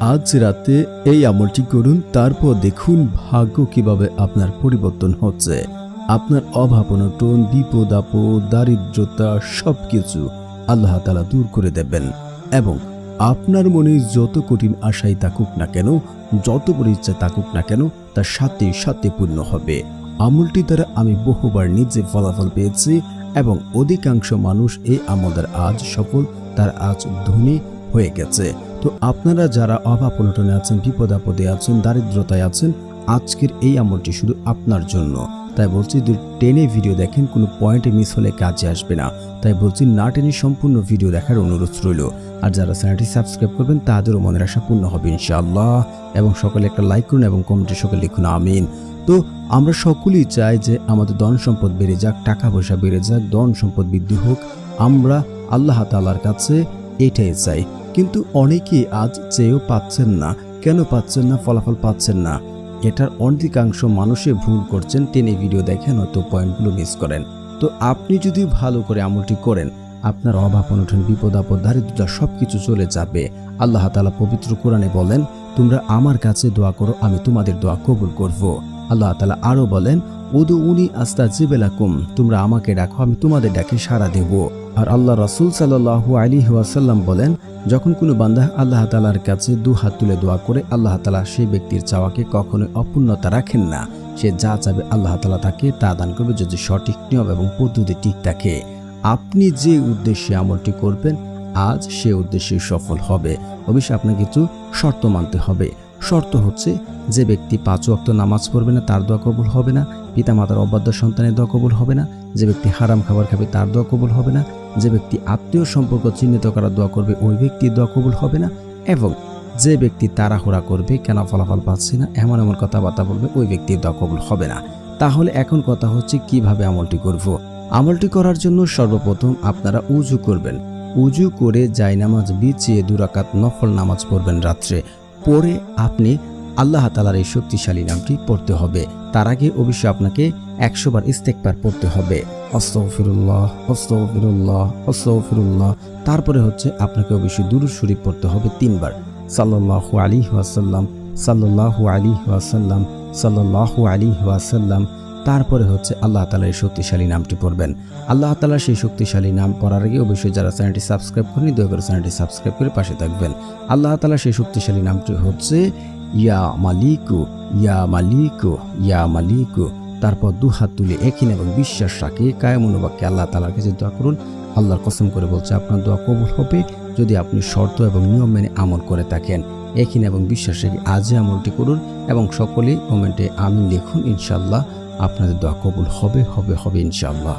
আজ রাতে এই আমলটি করুন, তারপর দেখুন ভাগ্য কিভাবে আপনার পরিবর্তন হচ্ছে। আপনার অভাব অনটন, বিপদ আপদ, দারিদ্রতা সবকিছু আল্লাহ তাআলা দূর করে দেবেন এবং আপনার মনে যত কঠিন আশাই থাকুক না কেন, যত বড় ইচ্ছা থাকুক না কেন, তার সাথে সাথে পূর্ণ হবে। আমলটি দ্বারা আমি বহুবার নিজে ফলাফল পেয়েছি এবং অধিকাংশ মানুষ এই আমল দ্বারা আজ সফল, তার আজ ধনী হয়ে গেছে। তো আপনারা যারা অভাব অনটনে আছেন, বিপদ আপদে আছেন, দারিদ্রতায় আছেন, আজকের এই আমলটি শুধু আপনার জন্য। তাই বলছি টেনে ভিডিও দেখেন, কোনো পয়েন্টে মিস হলে কাজে আসবে না। তাই বলছি না টেনে সম্পূর্ণ ভিডিও দেখার অনুরোধ রইল। আর যারা চ্যানেলটি সাবস্ক্রাইব করবেন তাদেরও মনের আশা পূর্ণ হবে ইনশাআল্লাহ। এবং সকলে একটা লাইক করুন এবং কমেন্টে সকলে লিখুন আমিন। তো আমরা সকলেই চাই যে আমাদের ধন সম্পদ বেড়ে যাক, টাকা পয়সা বেড়ে যাক, ধন সম্পদ বৃদ্ধি হোক। আমরা আল্লাহ তাআলার কাছে এটাই চাই, কিন্তু অনেকেই আজ চেয়েও পাচ্ছেন না। কেন পাচ্ছেন না, ফলাফল পাচ্ছেন না? এটার অধিকাংশ মানুষে ভুল করছেন, টেনে ভিডিও দেখেন, হয়তো পয়েন্টগুলো মিস করেন। তো আপনি যদি ভালো করে আমলটি করেন, আপনার অভাব অনটন, বিপদ আপদ, দারিদ্রতা সবকিছু চলে যাবে। আল্লাহ তাআলা পবিত্র কোরআনে বলেন, তোমরা আমার কাছে দোয়া করো, আমি তোমাদের দোয়া কবুল করব। আল্লাহ তাআলা আরো বলেন, উদউনি আস্তাজিব লাকুম, তোমরা আমাকে ডাকো, আমি তোমাদের ডাকে সাড়া দেব। আর আল্লাহ রাসূল সাল্লাল্লাহু আলাইহি ওয়াসাল্লাম বলেন, যখন কোনো বান্দা আল্লাহ তাআলার কাছে দু হাত তুলে দোয়া করে, আল্লাহ তাআলা সেই ব্যক্তির চাওয়াকে কখনোই অপূর্ণতা রাখেন না। সে যা চাবে আল্লাহ তাআলা তাকে তা দান করবে, যদি সঠিক নিয়ম এবং পদ্ধতি ঠিক থাকে। আপনি যে উদ্দেশ্যে আমলটি করবেন, আজ সে উদ্দেশ্যে সফল হবে। অবশ্যই আপনাকে কিছু শর্ত মানতে হবে। শর্ত হচ্ছে, যে ব্যক্তি 5 ওয়াক্ত নামাজ পড়বে না তার দোয়া কবুল হবে না, পিতামাতার অবাধ্য সন্তানের দোয়া কবুল হবে না, যে ব্যক্তি হারাম খাবার খাবে তার দোয়া কবুল হবে না, যে ব্যক্তি আত্মীয় সম্পর্ক চিহ্নিত করার দোয়া করবে ওই ব্যক্তির দোয়া কবুল হবে না, এবং যে ব্যক্তি তাড়াহুড়া করবে, কেন ফলাফল পাচ্ছে না, এমন এমন কথাবার্তা বলবে, ওই ব্যক্তির দোয়া কবুল হবে না। তাহলে এখন কথা হচ্ছে কিভাবে আমলটি করব। আমলটি করার জন্য সর্বপ্রথম আপনারা উযু করবেন। উযু করে জায়নামাজ বিছিয়ে 2 রাকাত নফল নামাজ পড়বেন রাত্রে। পরে আপনি আল্লাহ তাআলার এই শক্তিশালী নামটি পড়তে হবে। তার আগে অবশ্যই আপনাকে 100 বার ইস্তেগফার পড়তে হবে, আস্তাগফিরুল্লাহ আস্তাগফিরুল্লাহ আস্তাগফিরুল্লাহ। তারপরে হচ্ছে আপনাকে অবশ্যই দুরূদ শরীফ পড়তে হবে 3 বার, সাল্লাল্লাহু আলাইহি ওয়াসাল্লাম সাল্লাল্লাহু আলাইহি ওয়াসাল্লাম সাল্লাল্লাহু আলাইহি ওয়াসাল্লাম। তারপরে হচ্ছে আল্লাহ তাআলার এই শক্তিশালী নামটি পড়বেন। আল্লাহ তাআলার সেই শক্তিশালী নাম পড়ার আগে অবশ্যই যারা চ্যানেলটি সাবস্ক্রাইব করেনি, দয়া করে চ্যানেলটি সাবস্ক্রাইব করে পাশে থাকবেন। আল্লাহ তাআলার সেই শক্তিশালী নামটি হচ্ছে ইয়া মালিকু ইয়া মালিকু ইয়া মালিকু। তারপর 2 হাত তুলে একই এবং বিশ্বাস রাখে কায়মনোবাক্যে আল্লাহ তাআলার কাছে দোয়া করুন। আল্লাহর কসম করে বলছে, আপনার দোয়া কবুল হবে যদি আপনি শর্ত এবং নিয়ম মেনে আমল করে থাকেন। একই এবং বিশ্বাস রেখে আজই আমলটি করুন এবং সকলেই কমেন্টে আমিন লিখুন। ইনশাআল্লাহ আপনাদের দোয়া কবুল হবে হবে হবে ইনশাআল্লাহ।